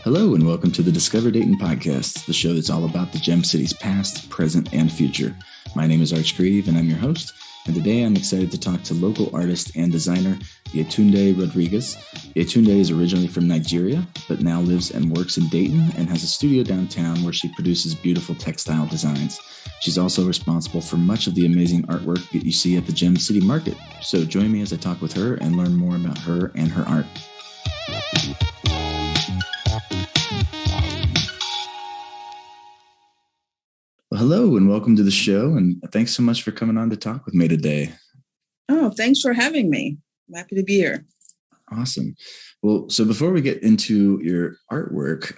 Hello and welcome to the Discover Dayton podcast, the show that's all about the Gem City's past, present, and future. My name is Arch Grieve and I'm your host. And today I'm excited to talk to local artist and designer Yetunde Rodriguez. Yetunde is originally from Nigeria, but now lives and works in Dayton and has a studio downtown where she produces beautiful textile designs. She's also responsible for much of the amazing artwork that you see at the Gem City Market. So join me as I talk with her and learn more about her and her art. Well, hello and welcome to the show, and thanks so much for coming on to talk with me today. Oh, thanks for having me. I'm happy to be here. Awesome. Well, so before we get into your artwork,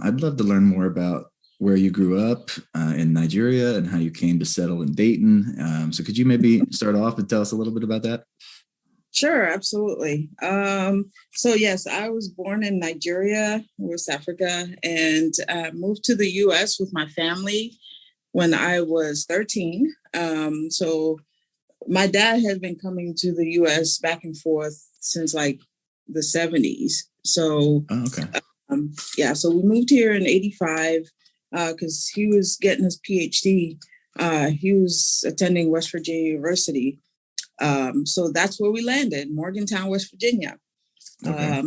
I'd love to learn more about where you grew up in Nigeria and how you came to settle in Dayton. So could you maybe start off and tell us a little bit about that? Sure, absolutely. So yes, I was born in Nigeria, West Africa, and moved to the U.S. with my family when I was 13. So my dad had been coming to the U.S. back and forth since like the 70s. So, so we moved here in 85 because he was getting his PhD. He was attending West Virginia University. So that's where we landed, Morgantown, West Virginia. Okay.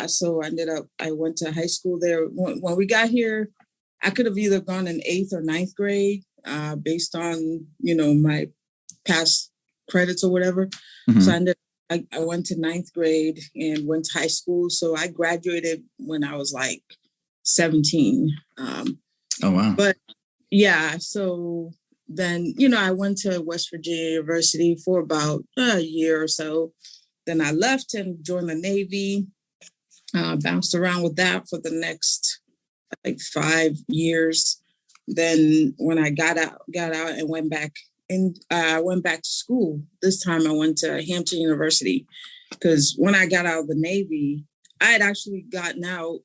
So I went to high school there. When we got here, I could have either gone in 8th or 9th grade based on, my past credits or whatever. Mm-hmm. So I went to 9th grade and went to high school. So I graduated when I was like 17. Oh, wow. But yeah, so then, I went to West Virginia University for about a year or so. Then I left and joined the Navy, bounced around with that for the next like 5 years. Then when I got out and went back to school. This time I went to Hampton University because when I got out of the Navy, I had actually gotten out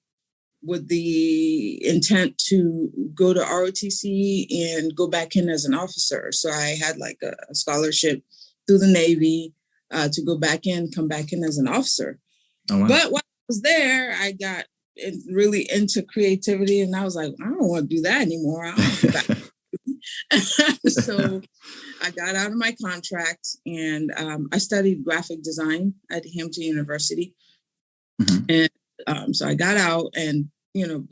with the intent to go to ROTC and go back in as an officer. So I had like a scholarship through the Navy to go back in, come back in as an officer. Oh, wow. But while I was there, I got really into creativity and I was like, I don't want to do that anymore. I don't want to do that. So I got out of my contract and I studied graphic design at Hampton University. Mm-hmm. And so I got out and,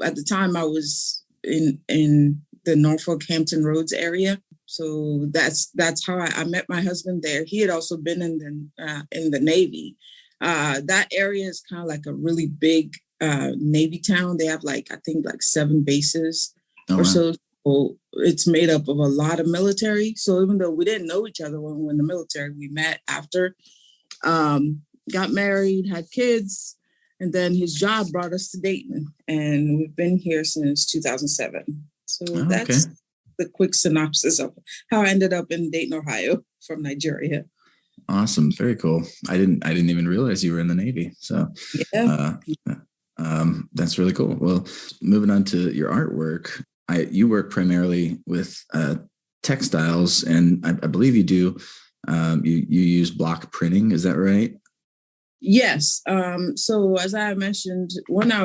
at the time I was in the Norfolk Hampton Roads area. So that's how I met my husband there. He had also been in the Navy. That area is kind of like a really big Navy town. They have I think 7 bases or so. So it's made up of a lot of military. So even though we didn't know each other when we were in the military, we met after, got married, had kids, and then his job brought us to Dayton. And we've been here since 2007. So that's the quick synopsis of how I ended up in Dayton, Ohio from Nigeria. Awesome. Very cool. I didn't even realize you were in the Navy. So yeah. That's really cool. Well, moving on to your artwork, you work primarily with textiles, and I believe you do. You use block printing. Is that right? Yes. So as I mentioned, when I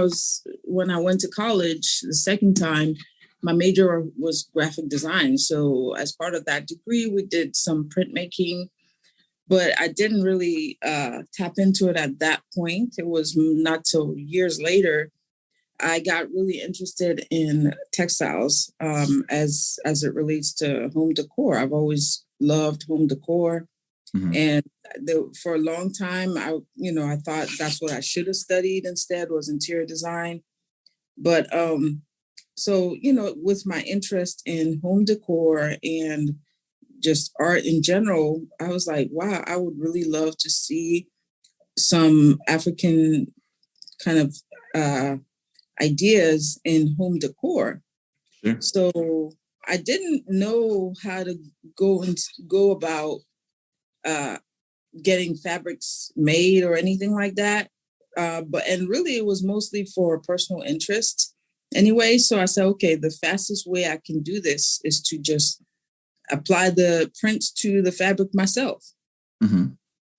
went to college the second time, my major was graphic design. So as part of that degree, we did some printmaking, but I didn't really tap into it at that point. It was not till years later I got really interested in textiles as it relates to home decor. I've always loved home decor. Mm-hmm. And for a long time, I thought that's what I should have studied instead was interior design. But so, with my interest in home decor and just art in general, I was like, wow, I would really love to see some African kind of ideas in home decor. Sure. So I didn't know how to go about getting fabrics made or anything like that. And really it was mostly for personal interest anyway. So I said, okay, the fastest way I can do this is to just apply the prints to the fabric myself. Mm-hmm.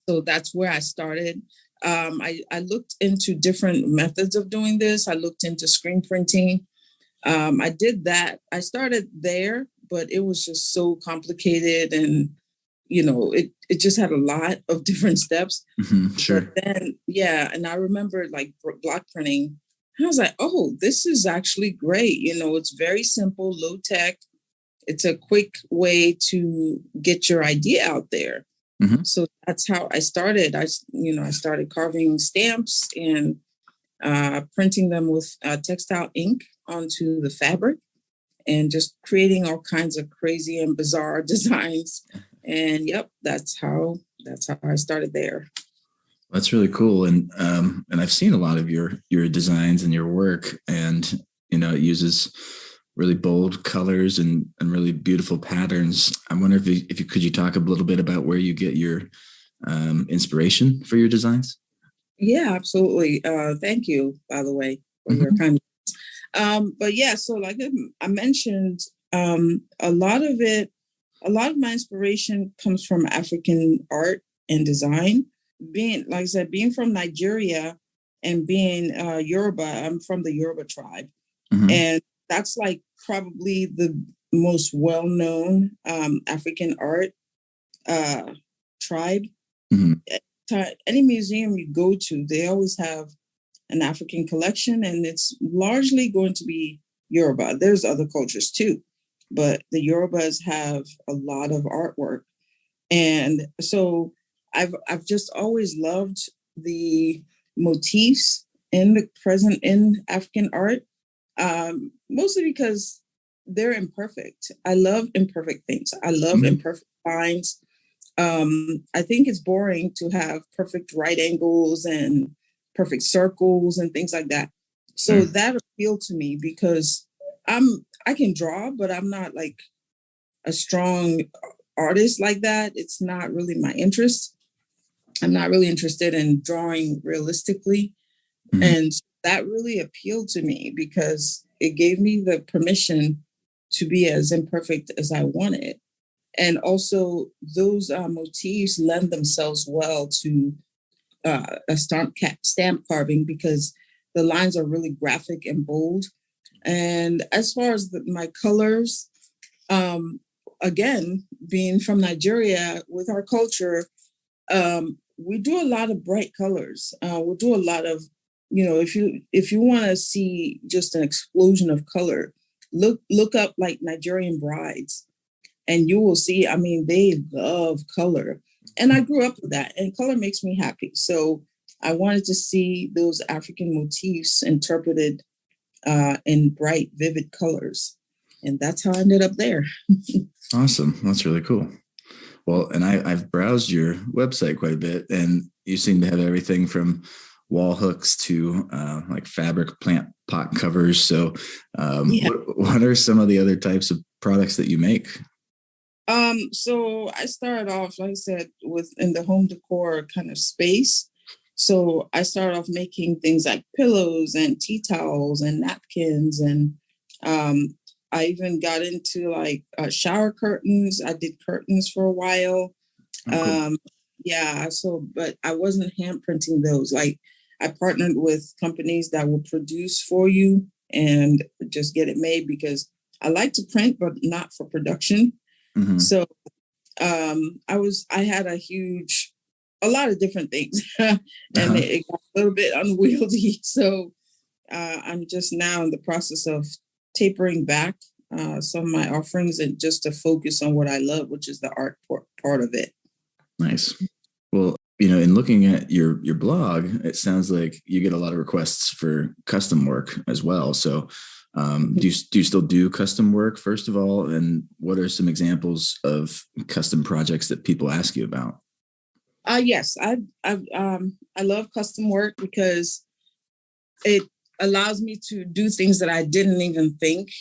So that's where I started. I looked into different methods of doing this. I looked into screen printing. I did that. I started there, but it was just so complicated, and it just had a lot of different steps. Sure. But then, yeah, and I remember like block printing. I was like, oh, this is actually great. It's very simple, low tech. It's a quick way to get your idea out there. So that's how I started. I started carving stamps and printing them with textile ink onto the fabric, and just creating all kinds of crazy and bizarre designs. And yep, that's how I started there. That's really cool. And I've seen a lot of your designs and your work, and it uses really bold colors and really beautiful patterns. I wonder if you talk a little bit about where you get your inspiration for your designs? Yeah, absolutely. Thank you, by the way, for your kind. But yeah, so like I mentioned, a lot of my inspiration comes from African art and design. Being, like I said, being from Nigeria and being Yoruba, I'm from the Yoruba tribe. And that's like probably the most well-known African art tribe. Any museum you go to, they always have an African collection, and it's largely going to be Yoruba. There's other cultures too, but the Yorubas have a lot of artwork. And so I've just always loved the motifs present in African art, mostly because they're imperfect. I love imperfect things. I love imperfect lines. I think it's boring to have perfect right angles and perfect circles and things like that. So that appealed to me because I can draw, but I'm not like a strong artist like that. It's not really my interest. I'm not really interested in drawing realistically. And that really appealed to me because it gave me the permission to be as imperfect as I wanted. And also those motifs lend themselves well to a stamp carving because the lines are really graphic and bold. And as far as my colors, again, being from Nigeria with our culture, we do a lot of bright colors. We'll do a lot of, if you want to see just an explosion of color, look up like Nigerian brides. And you will see, I mean, they love color. And I grew up with that, and color makes me happy. So I wanted to see those African motifs interpreted in bright, vivid colors. And that's how I ended up there. Awesome. That's really cool. Well, and I've browsed your website quite a bit, and you seem to have everything from wall hooks to like fabric plant pot covers. So what are some of the other types of products that you make? So I started off, like I said, in the home decor kind of space. So I started off making things like pillows and tea towels and napkins. And I even got into like shower curtains. I did curtains for a while. Oh, cool. But I wasn't hand printing those. Like I partnered with companies that will produce for you and just get it made because I like to print, but not for production. So I had a lot of different things and it got a little bit unwieldy. So I'm just now in the process of tapering back some of my offerings and just to focus on what I love, which is the art part of it. Nice. Well, in looking at your blog, it sounds like you get a lot of requests for custom work as well. So do you still do custom work, first of all? And what are some examples of custom projects that people ask you about? Yes, I love custom work because it allows me to do things that I didn't even think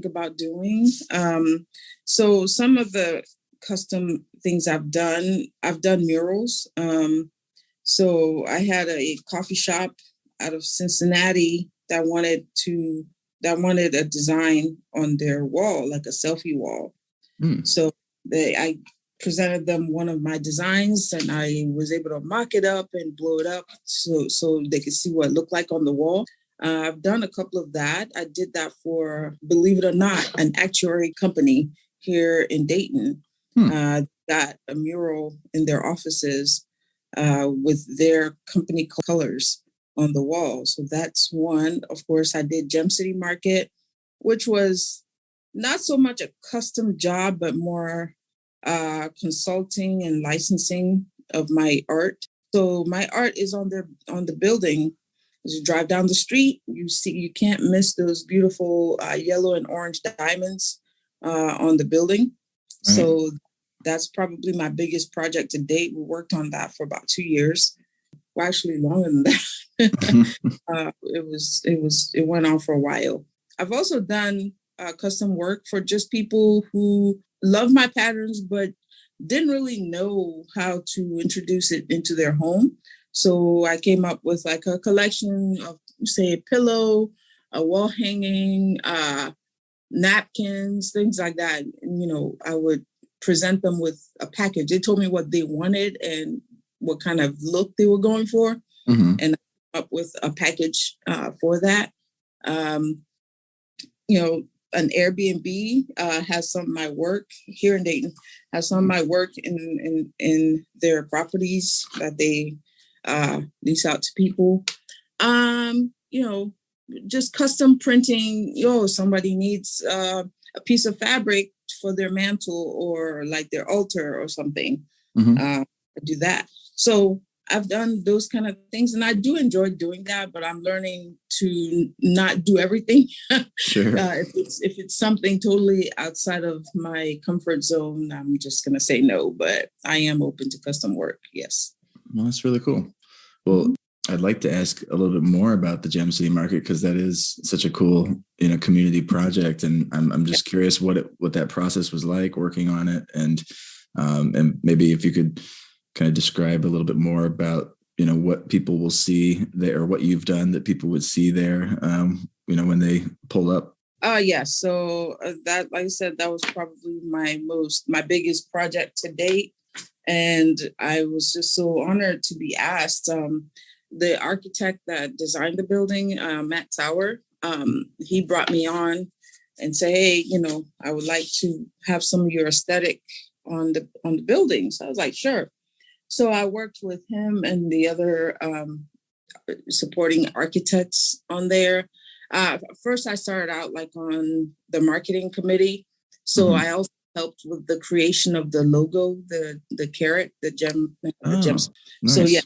about doing. So some of the custom things I've done murals. So I had a coffee shop out of Cincinnati that wanted a design on their wall, like a selfie wall. So I presented them one of my designs, and I was able to mock it up and blow it up so they could see what it looked like on the wall. I've done a couple of that. I did that for, believe it or not, an actuary company here in Dayton. Got a mural in their offices with their company colors on the wall. So that's one. Of course, I did Gem City Market, which was not so much a custom job, but more consulting and licensing of my art. So my art is on the building. As you drive down the street, you can't miss those beautiful yellow and orange diamonds on the building. Right. So that's probably my biggest project to date. We worked on that for about 2 years. Well, actually longer than that. It went on for a while. I've also done custom work for just people who love my patterns, but didn't really know how to introduce it into their home. So I came up with like a collection of, say, a pillow, a wall hanging, napkins, things like that. And, I would present them with a package. They told me what they wanted and what kind of look they were going for. Mm-hmm. And I came up with a package for that. An Airbnb has some of my work here in Dayton, has some of my work in their properties that they lease out to people. Just custom printing. Somebody needs a piece of fabric for their mantle or like their altar or something. Mm-hmm. I do that. So I've done those kind of things, and I do enjoy doing that, but I'm learning to not do everything. Sure. If it's something totally outside of my comfort zone, I'm just going to say no, but I am open to custom work. Yes. Well, that's really cool. Well, I'd like to ask a little bit more about the Gem City Market, because that is such a cool, community project. And I'm just curious what that process was like working on it. And maybe if you could kind of describe a little bit more about, what people will see there, or what you've done that people would see there, when they pull up. So that, like I said, that was probably my biggest project to date. And I was just so honored to be asked. The architect that designed the building, Matt Sauer, he brought me on and said, hey, I would like to have some of your aesthetic on the building. So I was like, sure. So I worked with him and the other supporting architects on there. First, I started out like on the marketing committee. So I also helped with the creation of the logo, the carrot, the gem. Nice. So yeah.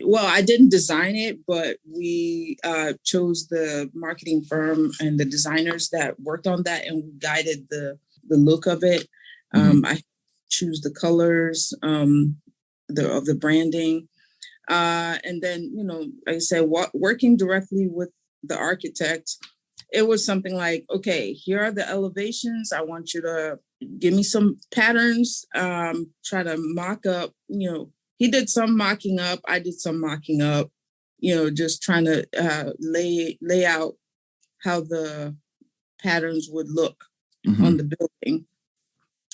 Well, I didn't design it, but we chose the marketing firm and the designers that worked on that, and we guided the look of it. I choose the colors of the branding, and then like I said, working directly with the architect, it was something like, okay, here are the elevations. I want you to give me some patterns. Try to mock up. He did some mocking up. I did some mocking up, just trying to lay out how the patterns would look on the building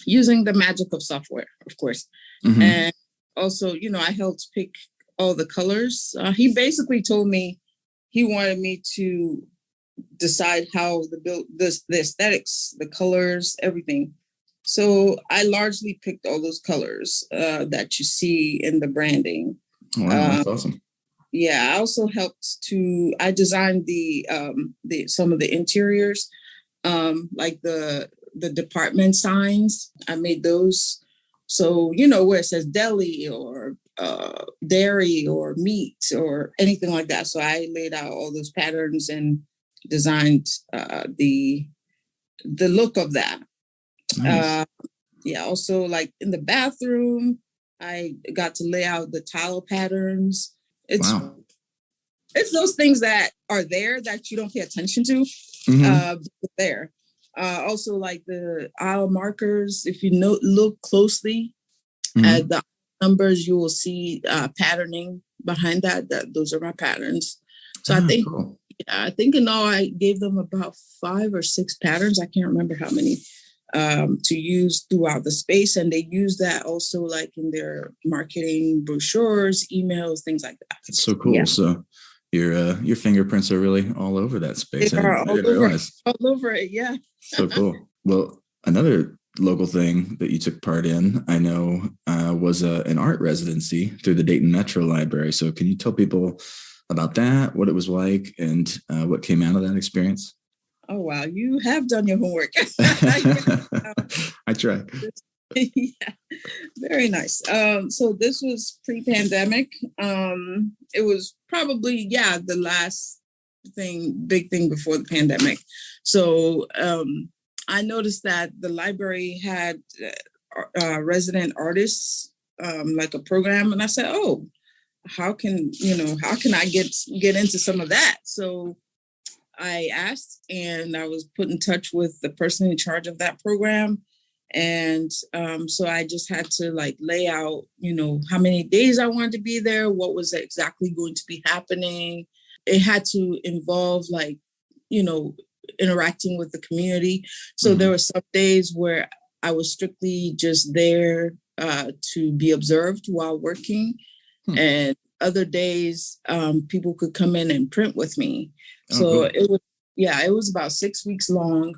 using the magic of software, of course. And also, I helped pick all the colors. He basically told me he wanted me to decide how the aesthetics, the colors, everything. So I largely picked all those colors that you see in the branding. Wow, that's awesome. Yeah, I also helped I designed some of the interiors, like the department signs. I made those. So, where it says deli or dairy or meat or anything like that. So I laid out all those patterns and designed the look of that. Nice. Also like in the bathroom, I got to lay out the tile patterns. It's those things that are there that you don't pay attention to, but there. Also like the aisle markers, if you look closely at the numbers, you will see patterning behind that. Those are my patterns. So I think, I think in all I gave them about 5 or 6 patterns. I can't remember how many. to use throughout the space. And they use that also like in their marketing brochures, emails, things like that. It's so cool. Yeah. So your fingerprints are really all over that space. They are all over it. Yeah. So cool. Well, another local thing that you took part in, I know, was an art residency through the Dayton Metro Library. So can you tell people about that, what it was like, and what came out of that experience? Oh, wow. You have done your homework. I try. Yeah, very nice. So this was pre-pandemic. It was probably, the last big thing before the pandemic. So I noticed that the library had resident artists, like a program. And I said, oh, how can I get into some of that? So I asked, and I was put in touch with the person in charge of that program. And so I just had to like lay out, how many days I wanted to be there, what was exactly going to be happening. It had to involve like, interacting with the community. So there were some days where I was strictly just there to be observed while working. And other days, people could come in and print with me. So cool. It was about 6 weeks long.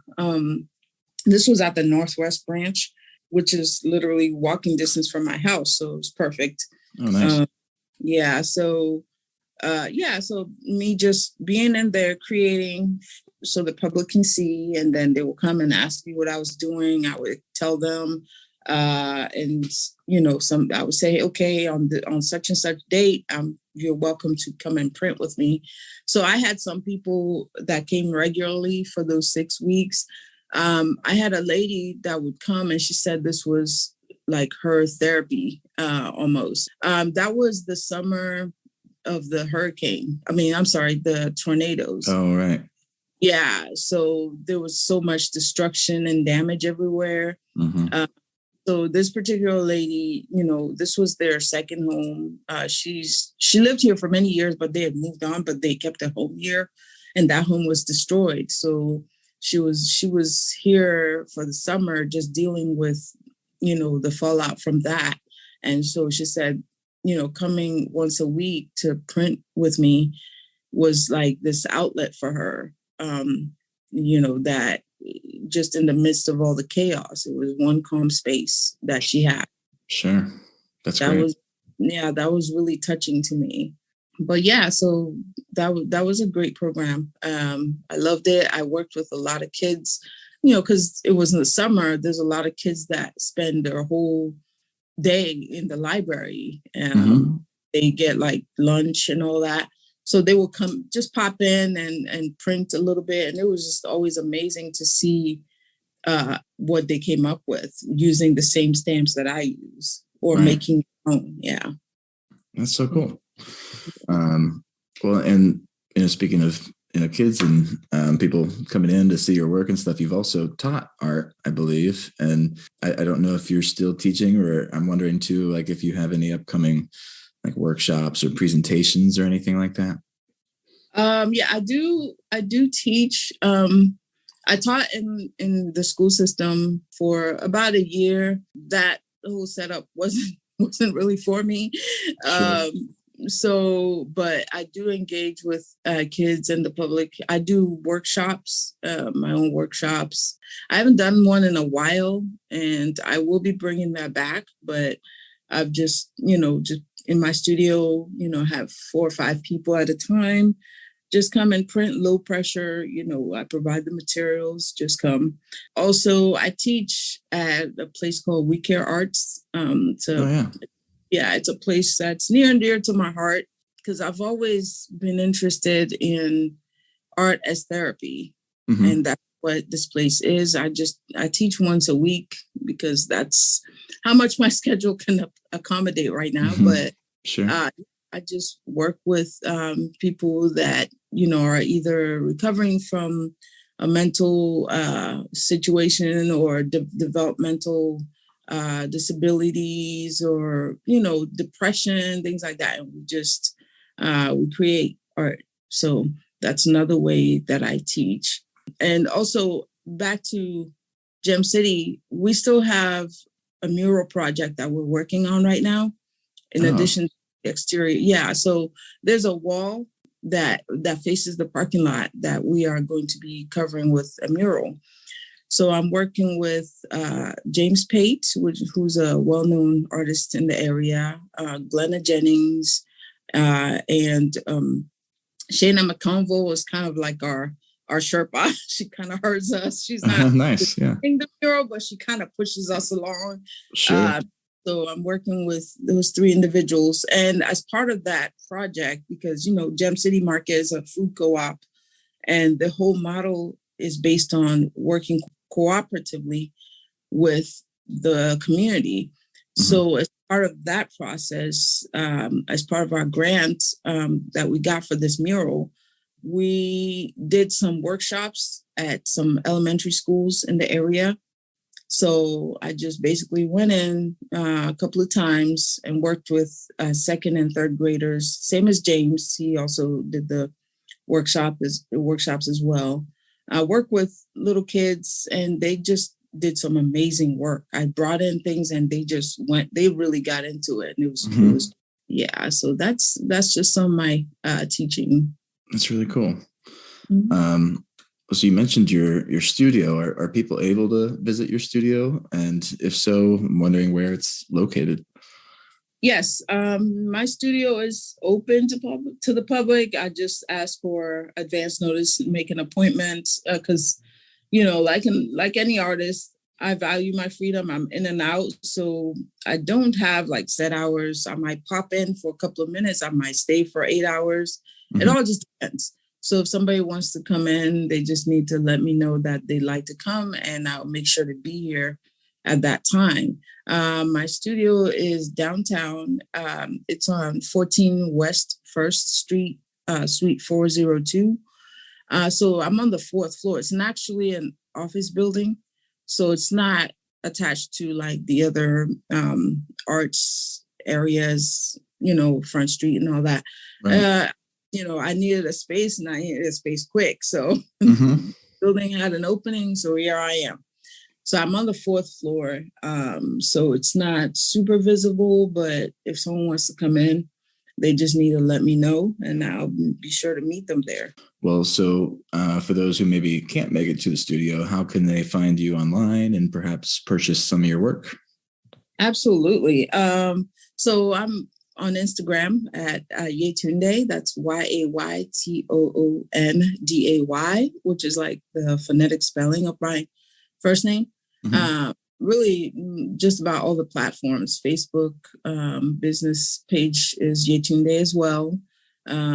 This was at the Northwest branch, which is literally walking distance from my house. So it was perfect. Oh, nice. So me just being in there creating so the public can see, and then they will come and ask me what I was doing. I would tell them, and I would say, okay, on such and such date, you're welcome to come and print with me. So I had some people that came regularly for those 6 weeks. I had a lady that would come, and she said this was like her therapy, almost. That was the summer of the the tornadoes. Oh, right. Yeah. So there was so much destruction and damage everywhere. So this particular lady, this was their second home. She lived here for many years, but they had moved on, but they kept a home here, and that home was destroyed. So she was here for the summer, just dealing with, the fallout from that. And so she said, coming once a week to print with me was like this outlet for her. That just in the midst of all the chaos, it was one calm space that she had. Sure. That was really touching to me. But so that was a great program. I loved it. I worked with a lot of kids, because it was in the summer. There's a lot of kids that spend their whole day in the library. They get like lunch and all that. So they will come, just pop in and print a little bit. And it was just always amazing to see what they came up with using the same stamps that I use or making their own. Yeah. That's so cool. Well, and, speaking of, kids and people coming in to see your work and stuff, you've also taught art, I believe. And I don't know if you're still teaching, or I'm wondering too, like if you have any upcoming like workshops or presentations or anything like that. I do teach. I taught in the school system for about a year. That whole setup wasn't really for me. Sure. But I do engage with kids and the public. I do workshops, my own workshops. I haven't done one in a while, and I will be bringing that back. But I've just in my studio, have 4 or 5 people at a time. Just come and print low pressure. I provide the materials. Just come. Also, I teach at a place called We Care Arts. It's a place that's near and dear to my heart, because I've always been interested in art as therapy. And that's what this place is. I teach once a week because that's how much my schedule can accommodate right now. But sure. I just work with people that, are either recovering from a mental situation or developmental disabilities or, depression, things like that. And we create art. So that's another way that I teach. And also back to Gem City, we still have a mural project that we're working on right now. In addition to the exterior. Yeah. So there's a wall that faces the parking lot that we are going to be covering with a mural. So I'm working with James Pate, who's a well-known artist in the area, Glenna Jennings, and Shayna McConville is kind of like our Sherpa. She kind of herds us. She's not nice, yeah, in the mural, but she kind of pushes us along. Sure. So I'm working with those three individuals. And as part of that project, because, Gem City Market is a food co-op, and the whole model is based on working cooperatively with the community. Mm-hmm. So as part of that process, as part of our grant that we got for this mural, we did some workshops at some elementary schools in the area. So I just basically went in a couple of times and worked with second and third graders, same as James. He also did the workshops as well. I worked with little kids, and they just did some amazing work. I brought in things, and they really got into it. And it was yeah. So that's just some of my teaching. That's really cool. Mm-hmm. So you mentioned your studio. Are people able to visit your studio? And if so, I'm wondering where it's located. Yes, my studio is open to the public. I just ask for advance notice and make an appointment because, like any artist, I value my freedom. I'm in and out, so I don't have like set hours. I might pop in for a couple of minutes. I might stay for 8 hours. Mm-hmm. It all just depends. So if somebody wants to come in, they just need to let me know that they'd like to come, and I'll make sure to be here at that time. My studio is downtown. It's on 14 West 1st Street, Suite 402. So I'm on the 4th floor. It's actually an office building, so it's not attached to like the other arts areas, Front Street and all that. Right. I needed a space, and I needed a space quick. So the building had an opening, so here I am. So I'm on the 4th floor. So it's not super visible, but if someone wants to come in, they just need to let me know, and I'll be sure to meet them there. Well, so for those who maybe can't make it to the studio, how can they find you online and perhaps purchase some of your work? Absolutely. So I'm on Instagram at Yetunde. That's YAYTOONDAY, which is like the phonetic spelling of my first name. Mm-hmm. Really just about all the platforms. Facebook business page is Yetunde as well.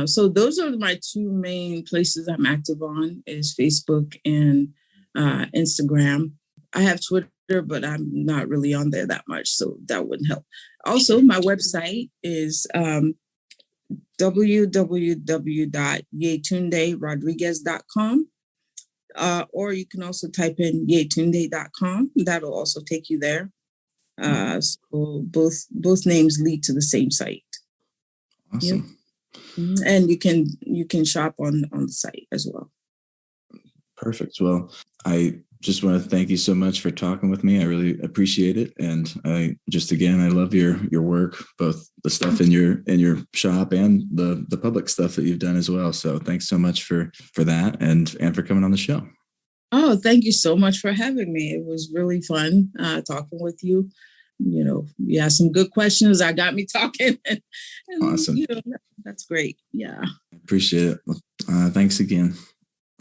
So those are my two main places I'm active on, is Facebook and Instagram. I have Twitter, but I'm not really on there that much, so that wouldn't help. Also, my website is www.yetunderodriguez.com. Or you can also type in yetunde.com. That'll also take you there. So both names lead to the same site. Awesome. Yep. And you can shop on the site as well. Perfect. Well, I just want to thank you so much for talking with me. I really appreciate it. And I love your work, both the stuff in your shop and the public stuff that you've done as well. So thanks so much for that and for coming on the show. Oh, thank you so much for having me. It was really fun talking with you. You asked some good questions. I got me talking. And awesome. That's great. Yeah. Appreciate it. Thanks again.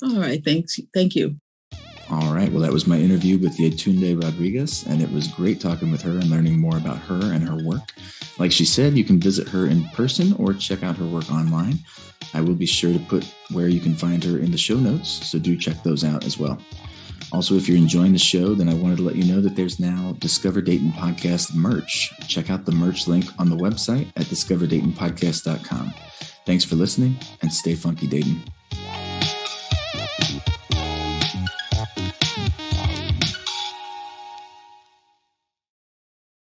All right. Thanks. Thank you. All right. Well, that was my interview with Yetunde Rodriguez, and it was great talking with her and learning more about her and her work. Like she said, you can visit her in person or check out her work online. I will be sure to put where you can find her in the show notes, so do check those out as well. Also, if you're enjoying the show, then I wanted to let you know that there's now Discover Dayton Podcast merch. Check out the merch link on the website at discoverdaytonpodcast.com. Thanks for listening, and stay funky, Dayton.